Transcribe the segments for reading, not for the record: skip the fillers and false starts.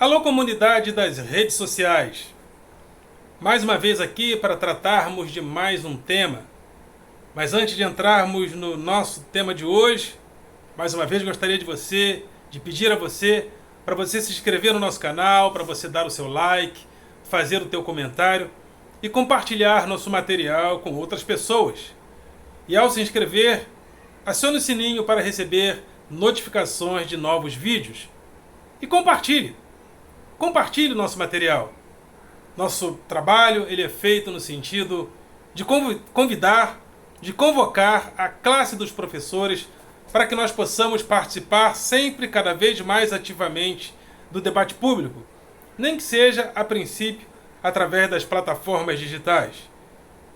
Alô, comunidade das redes sociais. Mais uma vez aqui para tratarmos de mais um tema. Mas antes de entrarmos no nosso tema de hoje, mais uma vez gostaria de pedir a você, para você se inscrever no nosso canal, para você dar o seu like, fazer o teu comentário e compartilhar nosso material com outras pessoas. E ao se inscrever, acione o sininho para receber notificações de novos vídeos. E compartilhe o nosso material. Nosso trabalho ele é feito no sentido de convocar a classe dos professores para que nós possamos participar sempre, cada vez mais ativamente do debate público, nem que seja, a princípio, através das plataformas digitais.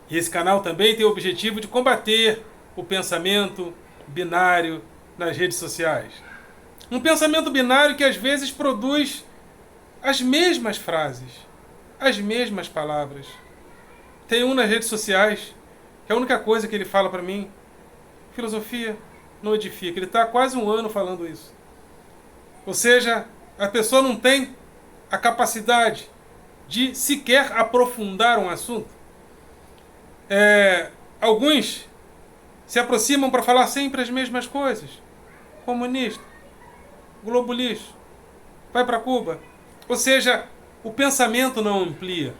E esse canal também tem o objetivo de combater o pensamento binário nas redes sociais. Um pensamento binário que às vezes produz as mesmas frases, as mesmas palavras. Tem um nas redes sociais, que é a única coisa que ele fala para mim: filosofia não edifica. Ele está há quase um ano falando isso. Ou seja, a pessoa não tem a capacidade de sequer aprofundar um assunto. Alguns se aproximam para falar sempre as mesmas coisas. Comunista, globo lixo, vai para Cuba. Ou seja, o pensamento não amplia.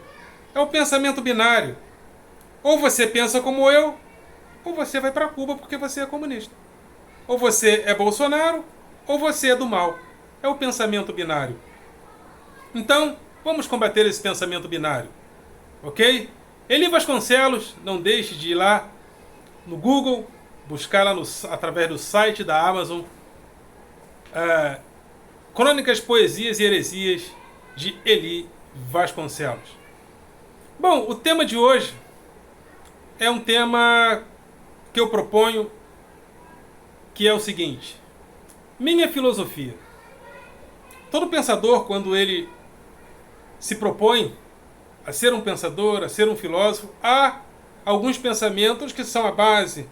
É o pensamento binário. Ou você pensa como eu, ou você vai para Cuba porque você é comunista. Ou você é Bolsonaro, ou você é do mal. É o pensamento binário. Então, vamos combater esse pensamento binário. Ok? Eli Vasconcelos, não deixe de ir lá no Google, buscar lá através do site da Amazon, Crônicas, Poesias e Heresias de Eli Vasconcelos. Bom, o tema de hoje é um tema que eu proponho, que é o seguinte: minha filosofia. Todo pensador, quando ele se propõe a ser um pensador, a ser um filósofo, há alguns pensamentos que são a base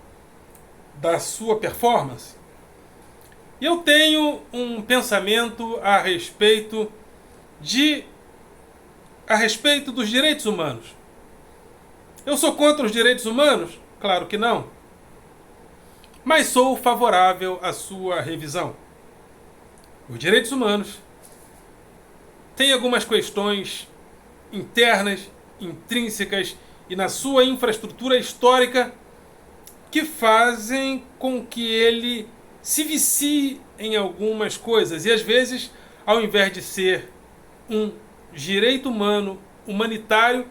da sua performance. E eu tenho um pensamento a respeito dos direitos humanos. Eu sou contra os direitos humanos? Claro que não. Mas sou favorável à sua revisão. Os direitos humanos têm algumas questões internas, intrínsecas e na sua infraestrutura histórica que fazem com que ele se vicie em algumas coisas. E às vezes, ao invés de ser um direito humano humanitário,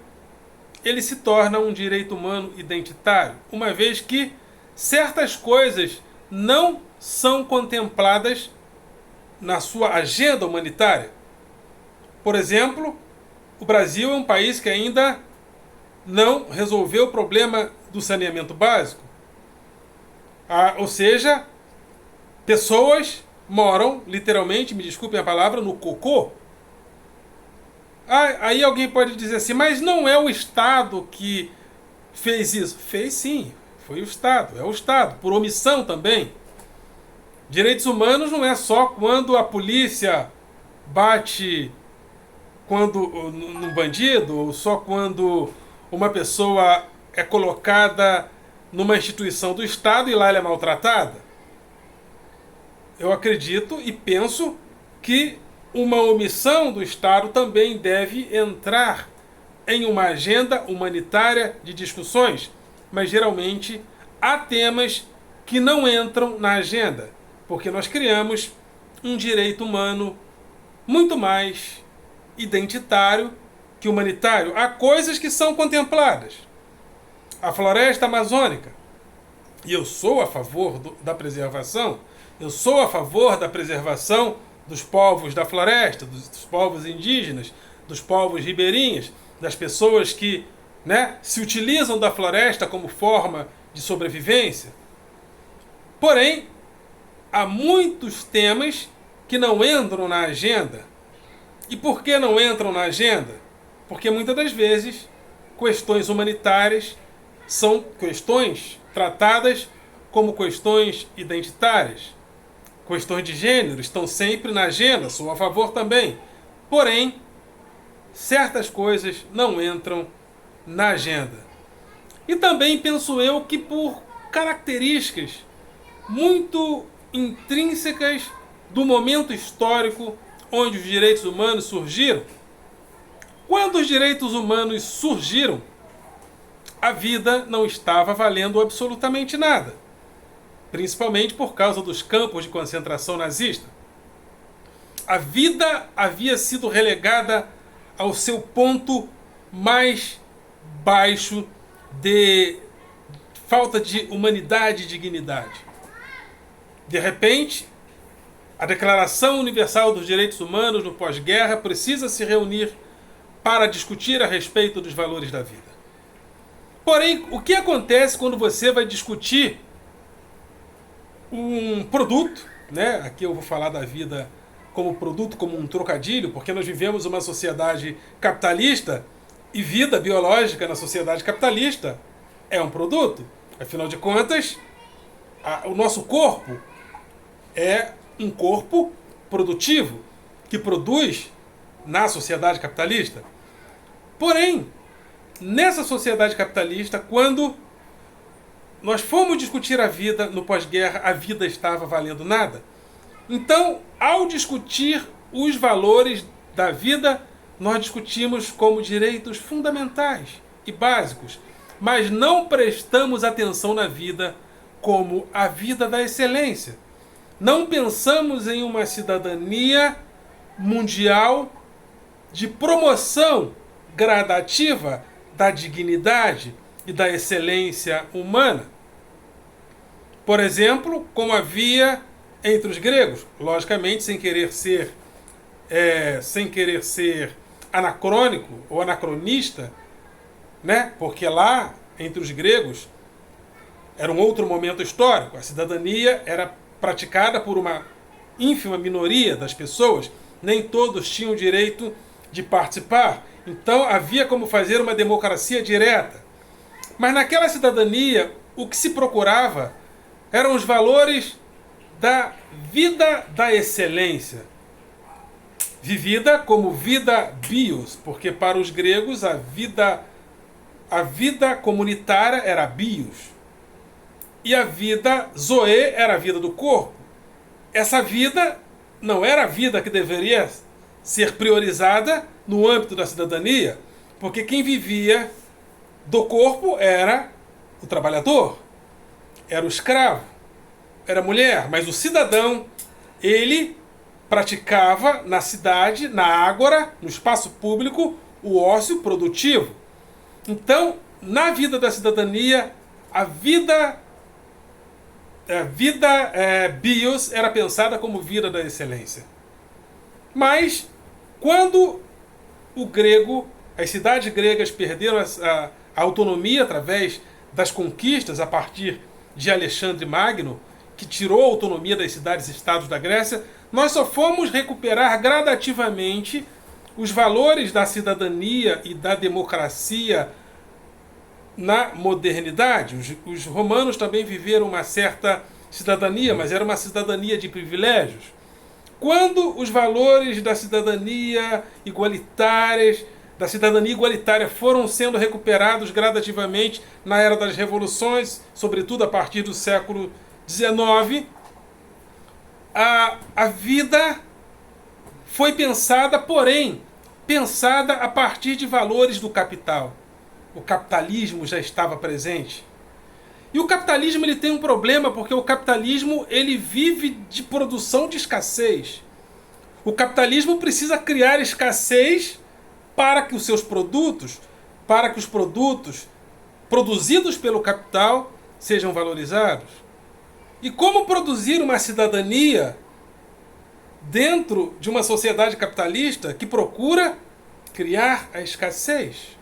ele se torna um direito humano identitário, uma vez que certas coisas não são contempladas na sua agenda humanitária. Por exemplo, o Brasil é um país que ainda não resolveu o problema do saneamento básico. Ou seja, pessoas moram, literalmente, me desculpem a palavra, no cocô. Aí alguém pode dizer assim, mas não é o Estado que fez isso? Fez sim, foi o Estado, é o Estado, por omissão também. Direitos humanos não é só quando a polícia bate num bandido, ou só quando uma pessoa é colocada numa instituição do Estado e lá ela é maltratada. Eu acredito e penso que uma omissão do Estado também deve entrar em uma agenda humanitária de discussões, mas geralmente há temas que não entram na agenda, porque nós criamos um direito humano muito mais identitário que humanitário. Há coisas que são contempladas. A floresta amazônica. E eu sou a favor da preservação. Eu sou a favor da preservação dos povos da floresta, dos povos indígenas, dos povos ribeirinhos, das pessoas que se utilizam da floresta como forma de sobrevivência. Porém, há muitos temas que não entram na agenda. E por que não entram na agenda? Porque muitas das vezes questões humanitárias são questões tratadas como questões identitárias. Questões de gênero estão sempre na agenda, sou a favor também. Porém, certas coisas não entram na agenda. E também penso eu que por características muito intrínsecas do momento histórico onde os direitos humanos surgiram. Quando os direitos humanos surgiram, a vida não estava valendo absolutamente nada, principalmente por causa dos campos de concentração nazista. A vida havia sido relegada ao seu ponto mais baixo de falta de humanidade e dignidade. De repente, a Declaração Universal dos Direitos Humanos no pós-guerra precisa se reunir para discutir a respeito dos valores da vida. Porém, o que acontece quando você vai discutir um produto, né? Aqui eu vou falar da vida como produto, como um trocadilho, porque nós vivemos uma sociedade capitalista e vida biológica na sociedade capitalista é um produto. Afinal de contas, o nosso corpo é um corpo produtivo que produz na sociedade capitalista. Porém, nessa sociedade capitalista, quando nós fomos discutir a vida no pós-guerra, a vida estava valendo nada. Então, ao discutir os valores da vida, nós discutimos como direitos fundamentais e básicos, mas não prestamos atenção na vida como a vida da excelência. Não pensamos em uma cidadania mundial de promoção gradativa da dignidade e da excelência humana. Por exemplo, como havia entre os gregos, logicamente sem querer ser anacrônico ou anacronista, né? Porque lá entre os gregos era um outro momento histórico. A cidadania era praticada por uma ínfima minoria das pessoas, nem todos tinham o direito de participar. Então havia como fazer uma democracia direta. Mas naquela cidadania, o que se procurava eram os valores da vida da excelência, vivida como vida bios, porque para os gregos a vida comunitária era bios e a vida zoe era a vida do corpo. Essa vida não era a vida que deveria ser priorizada no âmbito da cidadania, porque quem vivia do corpo era o trabalhador, era o escravo, era a mulher, mas o cidadão, ele praticava na cidade, na ágora, no espaço público, o ócio produtivo. Então, na vida da cidadania, a vida bios era pensada como vida da excelência. Mas, quando as cidades gregas perderam a autonomia através das conquistas a partir de Alexandre Magno, que tirou a autonomia das cidades-estados da Grécia, nós só fomos recuperar gradativamente os valores da cidadania e da democracia na modernidade. Os romanos também viveram uma certa cidadania, mas era uma cidadania de privilégios. Quando os valores da cidadania igualitária foram sendo recuperados gradativamente na era das revoluções, sobretudo a partir do século XIX, a vida foi pensada, porém, pensada a partir de valores do capital. O capitalismo já estava presente. E o capitalismo ele tem um problema, porque o capitalismo ele vive de produção de escassez. O capitalismo precisa criar escassez para que os produtos produzidos pelo capital sejam valorizados. E como produzir uma cidadania dentro de uma sociedade capitalista que procura criar a escassez?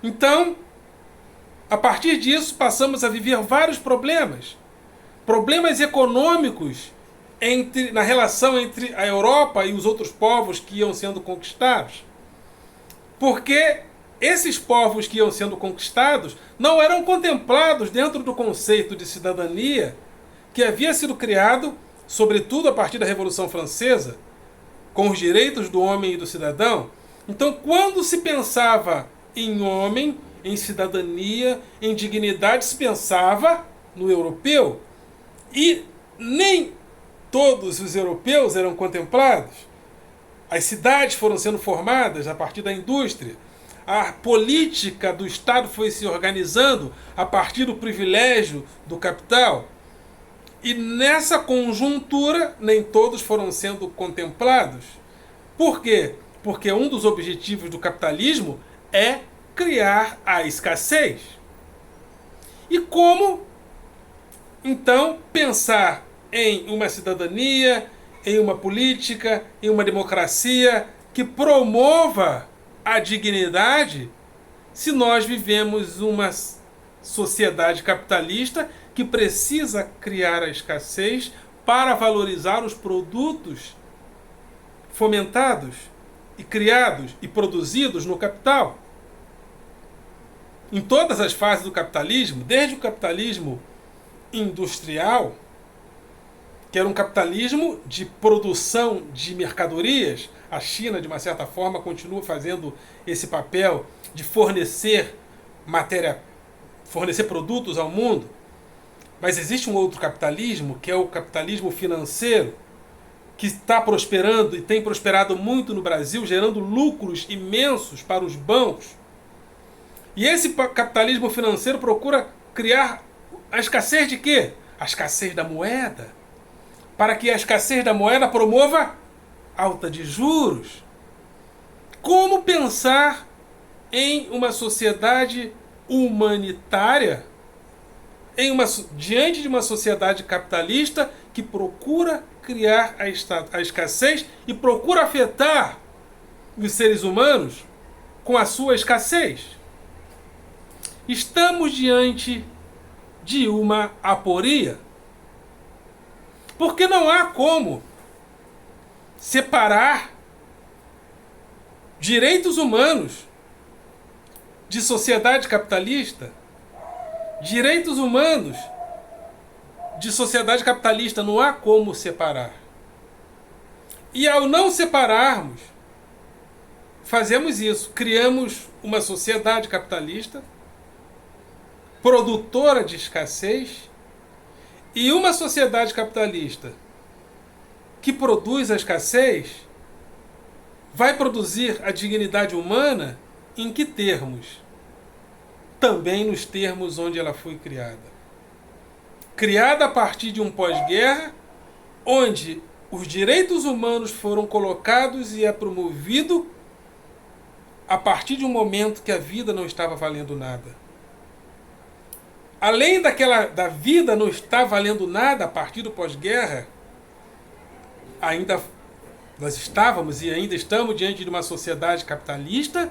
Então, a partir disso, passamos a viver vários problemas. Problemas econômicos na relação entre a Europa e os outros povos que iam sendo conquistados. Porque esses povos que iam sendo conquistados não eram contemplados dentro do conceito de cidadania que havia sido criado, sobretudo a partir da Revolução Francesa, com os direitos do homem e do cidadão. Então, quando se pensava em homem, em cidadania, em dignidade, se pensava no europeu. E nem todos os europeus eram contemplados. As cidades foram sendo formadas a partir da indústria. A política do Estado foi se organizando a partir do privilégio do capital. E nessa conjuntura, nem todos foram sendo contemplados. Por quê? Porque um dos objetivos do capitalismo é criar a escassez. E como, então, pensar em uma cidadania, em uma política, em uma democracia que promova a dignidade, se nós vivemos uma sociedade capitalista que precisa criar a escassez para valorizar os produtos fomentados e criados e produzidos no capital. Em todas as fases do capitalismo, desde o capitalismo industrial, que era um capitalismo de produção de mercadorias, a China, de uma certa forma, continua fazendo esse papel de fornecer fornecer produtos ao mundo. Mas existe um outro capitalismo, que é o capitalismo financeiro, que está prosperando e tem prosperado muito no Brasil, gerando lucros imensos para os bancos. E esse capitalismo financeiro procura criar a escassez de quê? A escassez da moeda. Para que a escassez da moeda promova alta de juros. Como pensar em uma sociedade humanitária diante de uma sociedade capitalista que procura criar a escassez e procura afetar os seres humanos com a sua escassez? Estamos diante de uma aporia. Porque não há como separar direitos humanos de sociedade capitalista. Direitos humanos de sociedade capitalista não há como separar. E ao não separarmos, fazemos isso, criamos uma sociedade capitalista produtora de escassez, e uma sociedade capitalista que produz a escassez vai produzir a dignidade humana em que termos? Também nos termos onde ela foi criada. Criada a partir de um pós-guerra, onde os direitos humanos foram colocados e é promovido a partir de um momento que a vida não estava valendo nada. Além da vida não estar valendo nada a partir do pós-guerra, ainda nós estávamos e ainda estamos diante de uma sociedade capitalista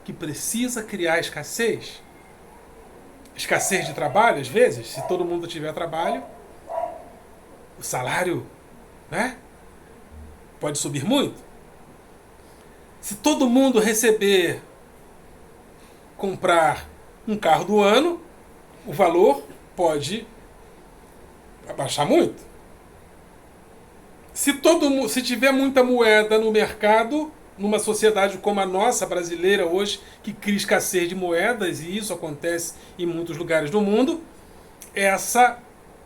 que precisa criar escassez. Escassez de trabalho, às vezes, se todo mundo tiver trabalho, o salário, né, pode subir muito. Se todo mundo comprar um carro do ano, o valor pode abaixar muito. Se tiver muita moeda no mercado, numa sociedade como a nossa brasileira hoje, que cria escassez de moedas, e isso acontece em muitos lugares do mundo, essa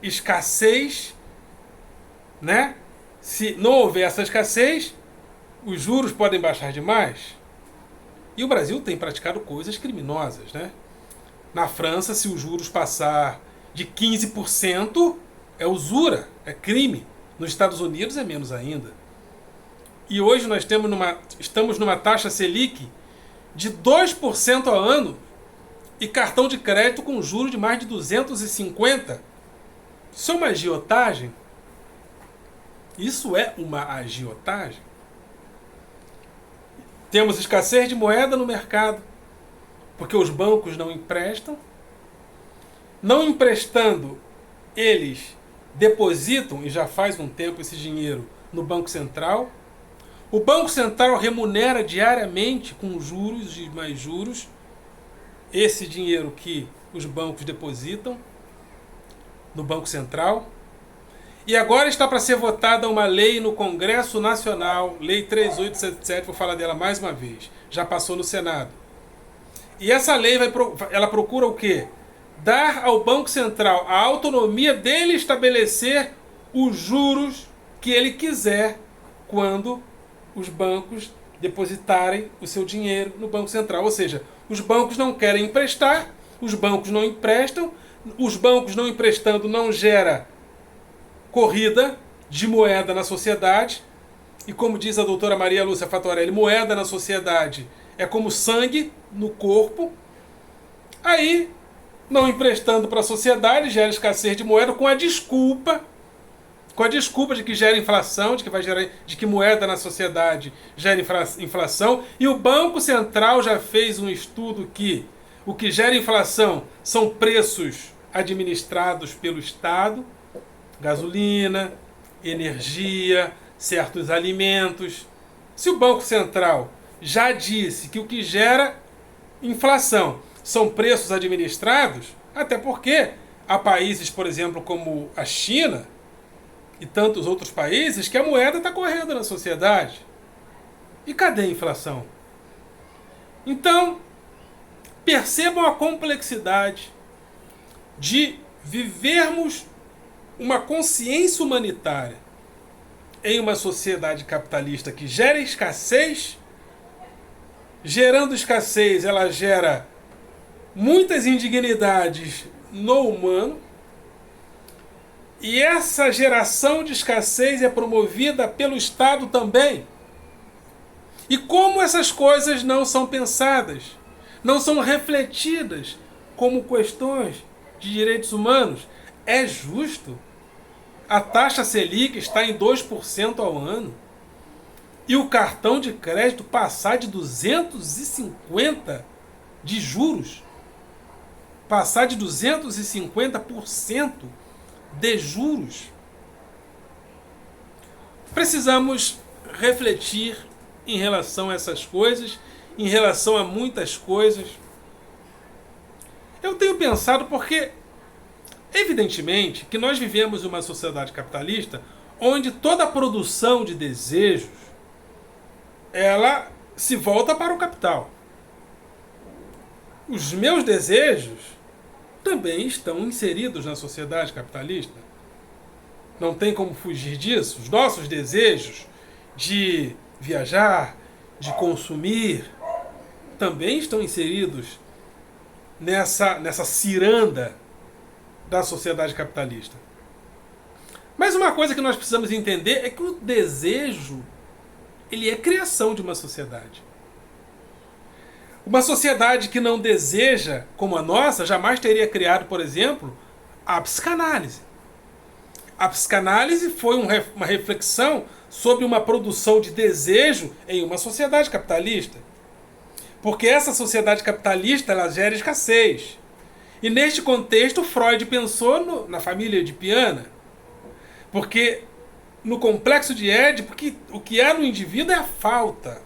escassez, né? Se não houver essa escassez, os juros podem baixar demais. E o Brasil tem praticado coisas criminosas, né? Na França, se os juros passar de 15%, é usura, é crime. Nos Estados Unidos é menos ainda. E hoje nós estamos numa taxa Selic de 2% ao ano e cartão de crédito com juros de mais de 250%. Isso é uma agiotagem? Isso é uma agiotagem? Temos escassez de moeda no mercado, porque os bancos não emprestam. Não emprestando, eles depositam, e já faz um tempo, esse dinheiro no Banco Central. O Banco Central remunera diariamente com juros e mais juros esse dinheiro que os bancos depositam no Banco Central. E agora está para ser votada uma lei no Congresso Nacional, Lei 3877, vou falar dela mais uma vez. Já passou no Senado. E essa lei ela procura o quê? Dar ao Banco Central a autonomia dele estabelecer os juros que ele quiser quando os bancos depositarem o seu dinheiro no Banco Central. Ou seja, os bancos não querem emprestar, os bancos não emprestam, os bancos não emprestando não gera corrida de moeda na sociedade. E como diz a doutora Maria Lúcia Fatorelli, moeda na sociedade é como sangue no corpo. Aí, não emprestando para a sociedade, gera escassez de moeda com a desculpa de que gera inflação, de que moeda na sociedade gera inflação. E o Banco Central já fez um estudo que o que gera inflação são preços administrados pelo Estado, gasolina, energia, certos alimentos. Se o Banco Central já disse que o que gera inflação são preços administrados, até porque há países, por exemplo, como a China e tantos outros países, que a moeda está correndo na sociedade. E cadê a inflação? Então, percebam a complexidade de vivermos uma consciência humanitária em uma sociedade capitalista que gera escassez. Gerando escassez, ela gera muitas indignidades no humano. E essa geração de escassez é promovida pelo Estado também. E como essas coisas não são pensadas, não são refletidas como questões de direitos humanos, é justo a taxa Selic está em 2% ao ano e o cartão de crédito passar de 250 de juros, passar de 250% de juros. Precisamos refletir em relação a essas coisas, em relação a muitas coisas. Eu tenho pensado porque, evidentemente, que nós vivemos em uma sociedade capitalista onde toda a produção de desejos ela se volta para o capital. Os meus desejos também estão inseridos na sociedade capitalista. Não tem como fugir disso. Os nossos desejos de viajar, de consumir, também estão inseridos nessa ciranda da sociedade capitalista. Mas uma coisa que nós precisamos entender é que o desejo ele é criação de uma sociedade. Uma sociedade que não deseja como a nossa jamais teria criado, por exemplo, a psicanálise. A psicanálise foi uma reflexão sobre uma produção de desejo em uma sociedade capitalista. Porque essa sociedade capitalista ela gera escassez. E neste contexto, Freud pensou na família edipiana. Porque no complexo de Édipo, o que há no indivíduo é a falta.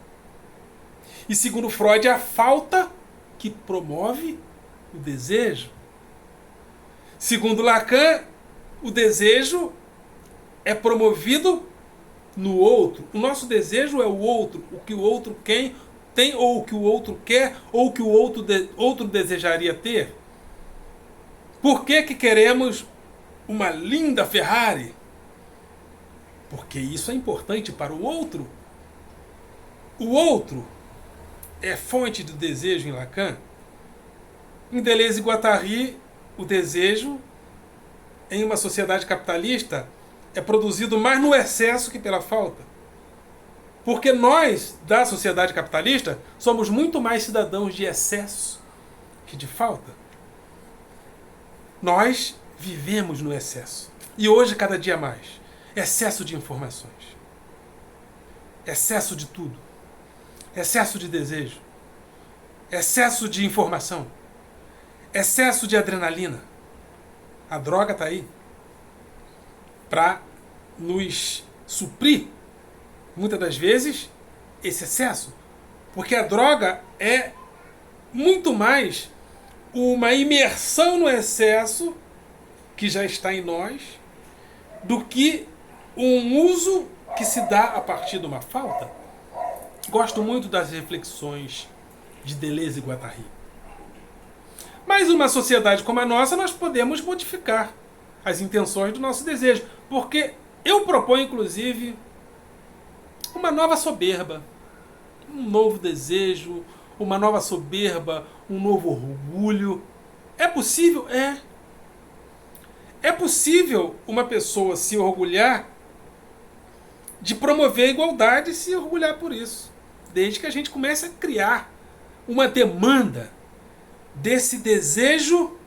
E segundo Freud, é a falta que promove o desejo. Segundo Lacan, o desejo é promovido no outro. O nosso desejo é o outro, o que o outro tem, ou o que o outro quer, ou o que o outro desejaria ter. Por que queremos uma linda Ferrari? Porque isso é importante para o outro. O outro é fonte do desejo em Lacan. Em Deleuze e Guattari, o desejo em uma sociedade capitalista é produzido mais no excesso que pela falta. Porque nós, da sociedade capitalista, somos muito mais cidadãos de excesso que de falta. Nós vivemos no excesso. E hoje, cada dia mais. Excesso de informações. Excesso de tudo. Excesso de desejo. Excesso de informação. Excesso de adrenalina. A droga está aí para nos suprir, muitas das vezes, esse excesso. Porque a droga é muito mais uma imersão no excesso que já está em nós do que um uso que se dá a partir de uma falta. Gosto muito das reflexões de Deleuze e Guattari. Mas uma sociedade como a nossa, nós podemos modificar as intenções do nosso desejo. Porque eu proponho, inclusive, uma nova soberba, um novo desejo, uma nova soberba, um novo orgulho. É possível? É. É possível uma pessoa se orgulhar de promover a igualdade e se orgulhar por isso. Desde que a gente comece a criar uma demanda desse desejo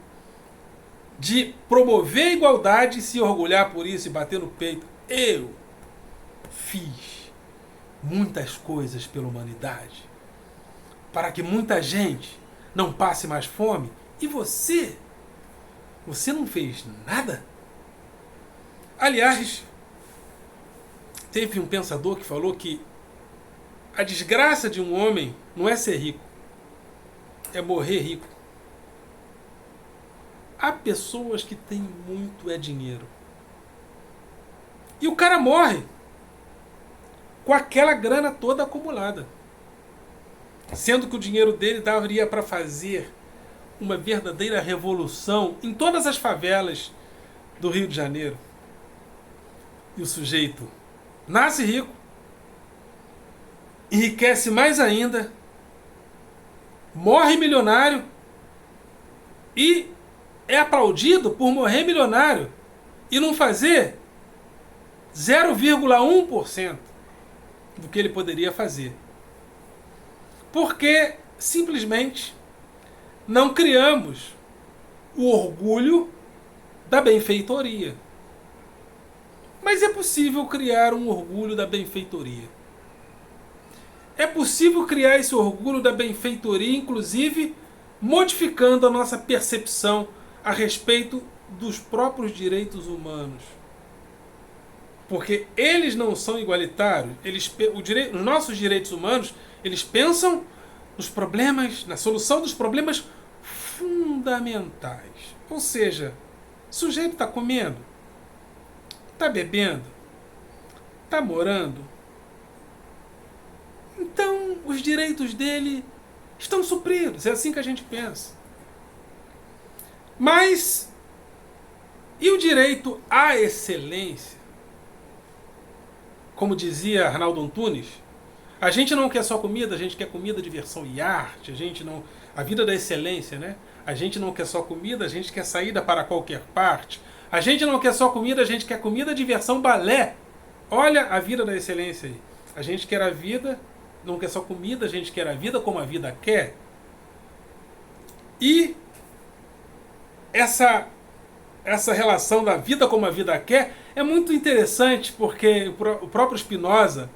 de promover a igualdade e se orgulhar por isso e bater no peito. Eu fiz muitas coisas pela humanidade para que muita gente não passe mais fome. E você? Você não fez nada? Aliás, teve um pensador que falou que a desgraça de um homem não é ser rico, é morrer rico. Há pessoas que têm muito dinheiro. E o cara morre com aquela grana toda acumulada. Sendo que o dinheiro dele daria para fazer uma verdadeira revolução em todas as favelas do Rio de Janeiro. E o sujeito nasce rico, enriquece mais ainda, morre milionário e é aplaudido por morrer milionário e não fazer 0,1% do que ele poderia fazer. Porque simplesmente não criamos o orgulho da benfeitoria. Mas é possível criar um orgulho da benfeitoria. É possível criar esse orgulho da benfeitoria, inclusive modificando a nossa percepção a respeito dos próprios direitos humanos. Porque eles não são igualitários. Os nossos direitos humanos, eles pensam nos problemas, na solução dos problemas fundamentais. Ou seja, o sujeito está comendo, está bebendo, está morando. Então, os direitos dele estão supridos. É assim que a gente pensa. Mas, e o direito à excelência? Como dizia Arnaldo Antunes, a gente não quer só comida, a gente quer comida, diversão e arte. A vida da excelência, né? A gente não quer só comida, a gente quer saída para qualquer parte. A gente não quer só comida, a gente quer comida, diversão, balé. Olha a vida da excelência aí. A gente quer a vida, não quer só comida, a gente quer a vida como a vida quer. E essa relação da vida como a vida quer é muito interessante, porque o próprio Spinoza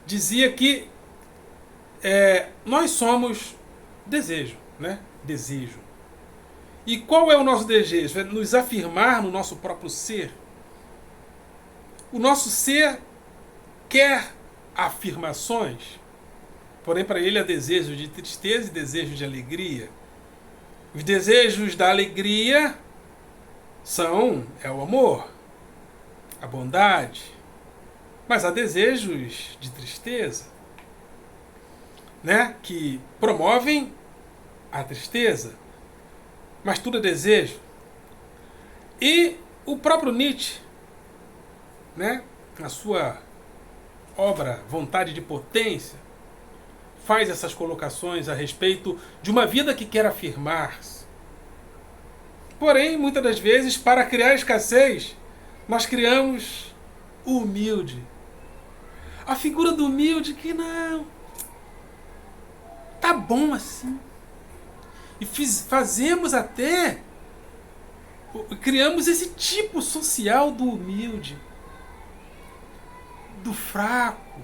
dizia que nós somos desejo, né? Desejo. E qual é o nosso desejo? É nos afirmar no nosso próprio ser. O nosso ser quer afirmações, porém para ele há desejo de tristeza e desejo de alegria. Os desejos da alegria é o amor, a bondade, mas há desejos de tristeza, né, que promovem a tristeza, mas tudo é desejo. E o próprio Nietzsche, né, na sua obra Vontade de Potência, faz essas colocações a respeito de uma vida que quer afirmar-se. Porém, muitas das vezes, para criar escassez, nós criamos o humilde. A figura do humilde que não, tá bom assim. E fazemos até, criamos esse tipo social do humilde, do fraco.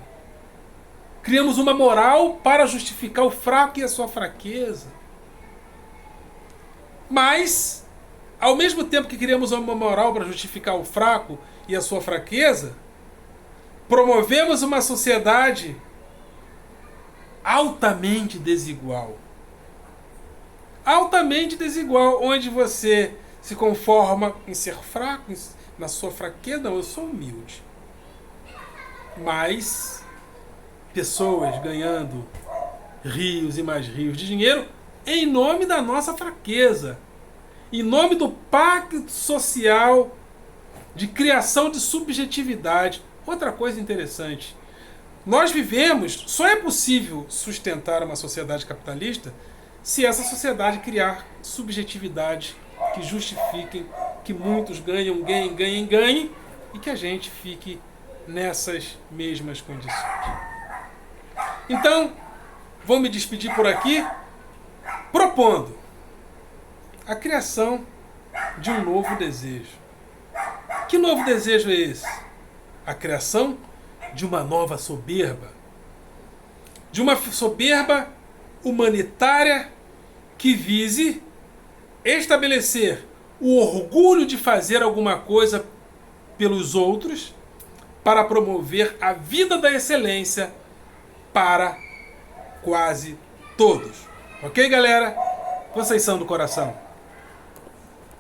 Criamos uma moral para justificar o fraco e a sua fraqueza. Mas, ao mesmo tempo que criamos uma moral para justificar o fraco e a sua fraqueza, promovemos uma sociedade altamente desigual. Altamente desigual, onde você se conforma em ser fraco, na sua fraqueza, não, eu sou humilde. Mas pessoas ganhando rios e mais rios de dinheiro em nome da nossa fraqueza, em nome do pacto social de criação de subjetividade. Outra coisa interessante, nós vivemos, só é possível sustentar uma sociedade capitalista se essa sociedade criar subjetividades que justifiquem que muitos ganhem e que a gente fique nessas mesmas condições. Então, vou me despedir por aqui, propondo a criação de um novo desejo. Que novo desejo é esse? A criação de uma nova soberba. De uma soberba humanitária que vise estabelecer o orgulho de fazer alguma coisa pelos outros para promover a vida da excelência para quase todos. Ok, galera? Vocês são do coração.